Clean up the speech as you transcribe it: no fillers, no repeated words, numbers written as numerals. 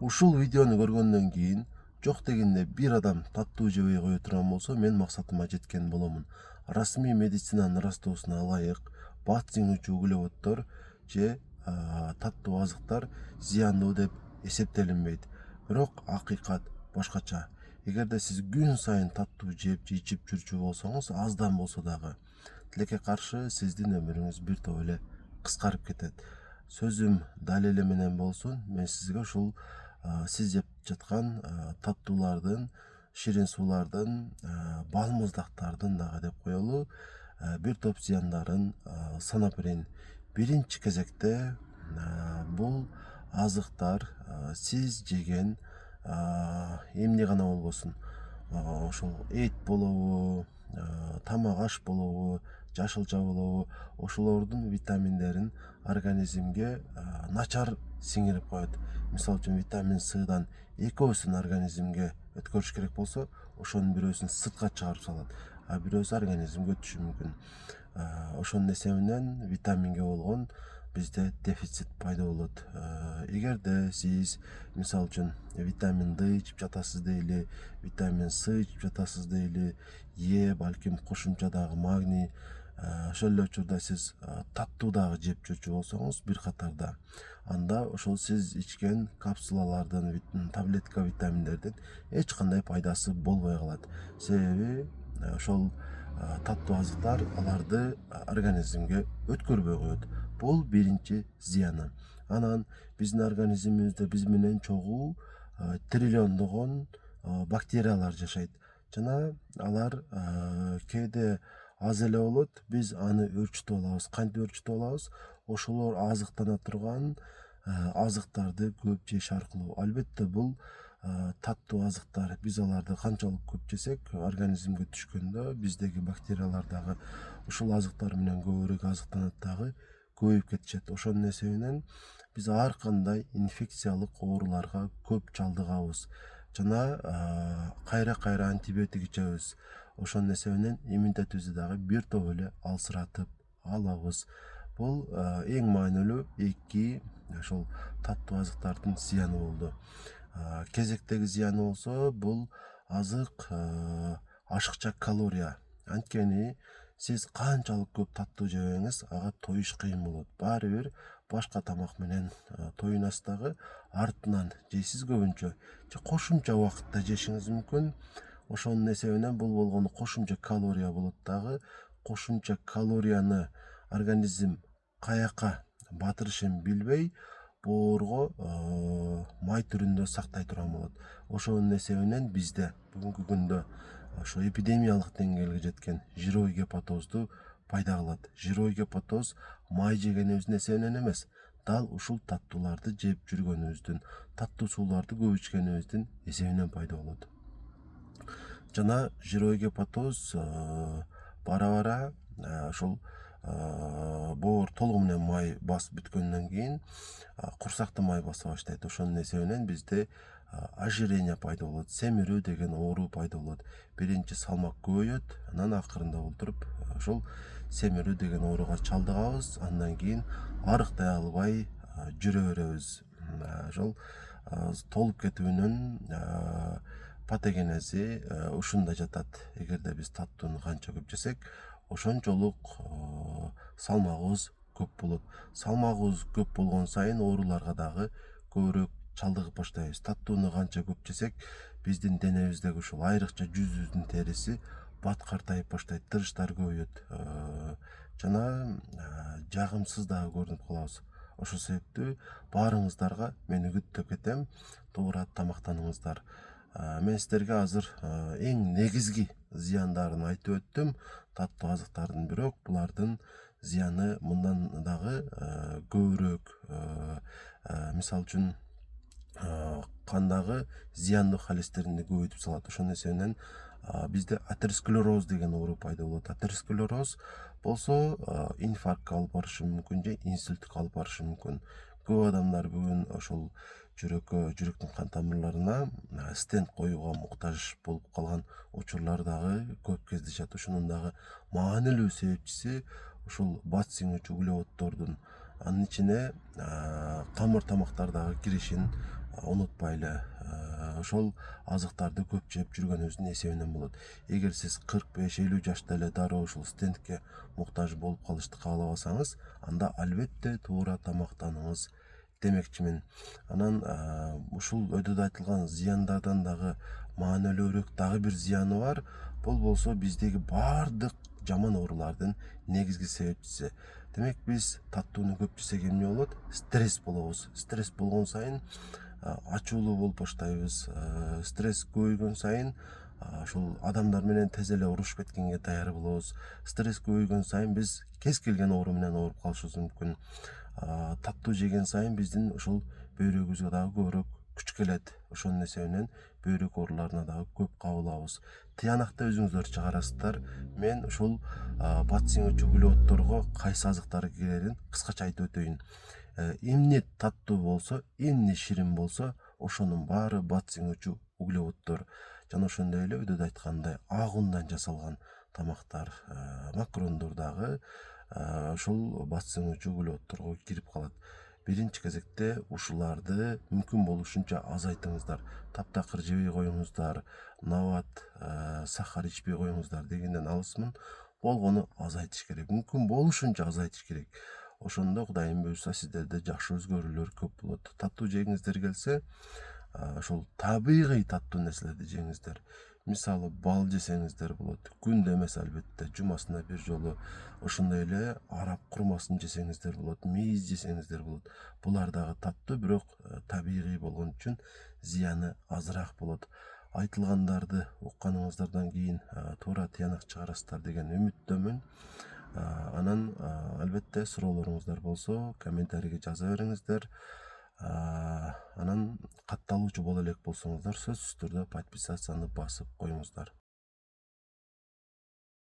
Ушул видеону көргөндөн кийин жок дегенде бир адам таттуу жебей кое турган болсо мен максатыма жеткен боломун. Расмий медицинанын ырастоосуна ылайык бат сиңүүчү углеводдор же таттуу азыктар зыяндуу деп эсептелинбейт. Бирок акыйкат башкача. Эгерде сиз күн сайын таттуу жеп же ичип жүрчү болсоңуз, аздан болсо дагы тилекке каршы сиздин өмүрүңүз бир топ эле кыскарып кетет. Сөзүм далили менен болсун, мен сизге ушул сиз жеп жаткан таттуулардын, ширин суулардын, бал муздактардын дагы деп коелу бир топ зыяндарын санап берейин. Биринчи кезекте бул азыктар сиз жеген эмне гана болбосун, ошол эт болобу, тамак аш болобу, жашылча болобу, ошолордун витаминдерин организмге начар сиңирип коет. Мисалы үчүн витамин Сдан экөөсүн организмге өткөрүш керек болсо, ошонун бирөөсүн сыртка чыгарып салат, а бирөөсү организмге өтүшү мүмкүн. Ошонун эсебинен витаминге болгон бизде дефицит пайда болот. Эгерде сиз мисалы үчүн витамин Д ичип жатасыз дейли, витамин С ичип жатасыз дейли, балким кошумча дагы магний, ошол эле учурда сиз таттуу дагы жеп жүрчү болсоңуз бир катарда, анда ошол сиз ичкен капсулалардын, таблетка витаминдердин эч кандай пайдасы болбой калат. Себеби ошол таттуу азыктар аларды организмге өткөрбөй коет. Бул биринчи зыяны. Анан биздин организмибизде биз менен чогуу триллиондогон бактериялар жашайт жана алар кээде аз эле болот, биз аны өөрчүтүп алабыз. Кантип өөрчүтүп алабыз? Ошолор азыктана турган азыктарды көп жеш аркылуу. Албетте бул таттуу азыктар, биз аларды канчалык көп жесек, организмге түшкөндө биздеги бактериялар дагы ушул азыктар менен көбүрөөк азыктанат дагы көбөйүп кетишет. Ошонун эсебинен биз ар кандай инфекциялык ооруларга көп чалдыгабыз жана кайра антибиотик ичебиз. Ошонун эсебинен иммунитетибизди дагы бир топ эле алсыратып алабыз. Бул эң маанилүү эки ошол таттуу азыктардын зыяны болду. Кезектеги зыяны болсо, бул азык ашыкча калория. Анткени сиз канчалык көп таттуу жебеңиз, ага тоюш кыйын болот. Баары бир башка тамак менен тоюнасыз дагы, артынан жейсиз көбүнчө, же кошумча убакытта жешиңиз мүмкүн. Ошонун эсебинен бул болгону кошумча калория болот дагы. Кошумча калорияны организм каяка батырышын билбей, боорго май түрүндө сактай турган болот. Ошонун эсебинен бизде бүгүнкү күндө ошо эпидемиялык деңгээлге жеткен жирой гепатозду пайда кылат. Жирой гепатоз май жегенибиздин эсебинен эмес, дал ушул таттууларды жеп жүргөнүбүздүн, таттуу сууларды көп ичкенибиздин эсебинен пайда болот. Жана жирой гепатоз бара ошол боор толугу менен май басып бүткөндөн кийин курсакты май баса баштайт. Ошонун эсебинен бизде ожирение пайда болот, семирүү деген оору пайда болот. Биринчи салмак көбөйөт, анан акырында болтуруп ошол семирүү деген ооруга чалдыгабыз. Андан кийин арыктай албай жүрө беребиз. Ошол толуп кетүүнүн патогенези ушунда жатат. Эгерде биз таттууну канча көп жесек, ошончолук салмагыбыз көп болот. Салмагыбыз көп болгон сайын ооруларга дагы көбүрөөк чалдыгып баштайбыз. Таттууну канча көп жесек, биздин денебиздеги ушул айрыкча жүзүбүздүн териси баткартайып баштайт, тырыштар көбөйөт жана жагымсыз дагы көрүнүп калабыз. Ошол себептүү баарыңыздарга мен үгүттөп кетем, туура тамактаныңыздар. Мен сиздерге азыр эң негизги зыяндарын айтып өттүм, таттуу азыктардын, бирок булардын зыяны мындан дагы көбүрөөк. Мисалы үчүн кандагы зыяндуу холестеринди көбөйтүп салат. Ошонун эсебинен бизде атеросклероз деген оору пайда болот. Атеросклероз болсо инфарктка алып барышы мүмкүн же инсультка алып барышы мүмкүн. Көп адамдар бүгүн ошол жүрөктүн кан тамырларына стенд коюуга муктаж болуп калган учурлар дагы көп кездешет. Ошонун дагы маанилүү себепчиси ушул бат сиңүүчү углеводдордун анын ичине камыр тамактар дагы киришин, унутпайлы. Ошол азыктарды көп жеп жүргөнүбүздүн эсебинен болот. Эгер сиз 45-50 жашта эле дароо ушул стентке муктаж болуп калышты каалабасаңыз, анда албетте туура тамактаныңыз демекчимин. Анан ушул өйдөдө айтылган зыяндардан дагы маанилүүрөөк дагы бир зыяны бар. Бул болсо биздеги баардык жаман оорулардын негизги себепчиси. Демек биз таттууну көп жесек эмне болот? Стресс болобуз. Стресс болгон сайын ачуулуу болуп баштайбыз. Стресс көбөйгөн сайын ушул адамдар менен тез эле урушуп кеткенге даяр болобуз. Стресс көбөйгөн сайын биз кез келген оору менен ооруп калышыбыз мүмкүн. Таттуу жеген сайын биздин ушул бөйрөгүбүзгө дагы көбүрөөк күч келет. Ошонун эсебинен бөйрөк ооруларына дагы көп кабылабыз. Тыянакта өзүңүздөр чыгарасыздар. Мен ушул бат сиңүүчү углеводдорго кайсы азыктар кирерин кыскача айтып өтөйүн. Эмне таттуу болсо, эмне ширин болсо, ошонун баары бат сиңүүчү углеводдор. Жана ошондой эле өйдөдө айткандай ак ундан жасалган тамактар, макарондор дагы ушул бат сиңүүчү углеводдорго кирип калат. Биринчи кезекте ушуларды мүмкүн болушунча азайтыңыздар. Таптакыр жебей коюңуздар, набат, сахар ичпей коюңуздар дегенден алысмын. Болгону азайтыш керек. Мүмкүн болушунча азайтыш керек. Ошондо Кудайым буйрса сиздерде жакшы өзгөрүүлөр көп болот. Таттуу жегиңиздер келсе, ошол табигый таттуу нерселерди жеңиздер. Мисалы, бал жесеңиздер болот. Күндө эмес албетте, жумасына бир жолу. Ошондой эле араб курмасын жесеңиздер болот, мейиз жесеңиздер болот. Булар дагы таттуу, бирок табигый болгон үчүн зыяны азыраак болот. Айтылгандарды укканыңыздардан кийин туура тыянак чыгарасыздар деген үмүттөмүн. Анан албетте суроолоруңуздар болсо, комментарийге жаза бериңиздер. Анан катталуучу боло элек болсоңуздар, сөзсүз түрдө подписацияны басып коюңуздар.